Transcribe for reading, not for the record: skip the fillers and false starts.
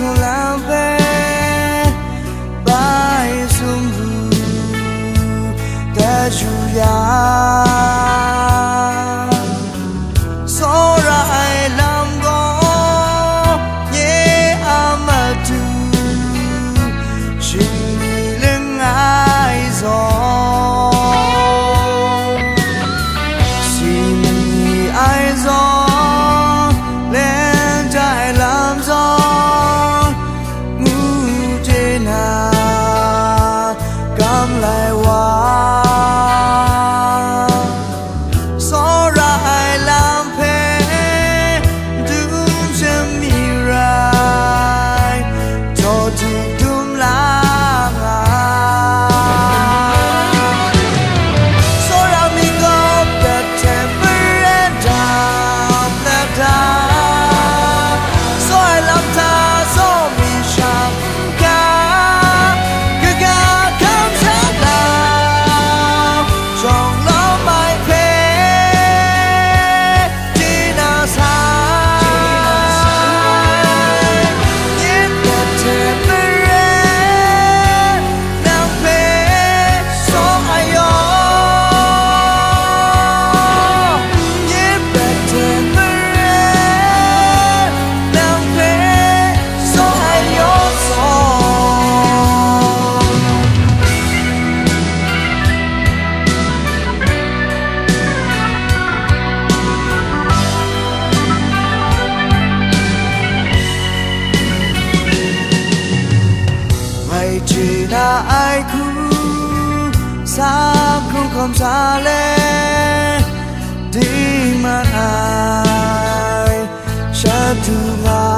con làm về bài sung ru ta chu ya so ra ai làm go nhé amatu chỉ lưng ai gió xin ai gió lại qua so ra ai làm phê đúng chân mi rai cho tu đúng lang so ra mi có the temperament down left down so ai làm ta so mi chẳng chỉ là ai cứ xa cũng không xa lên đi mà ai sẽ thương ai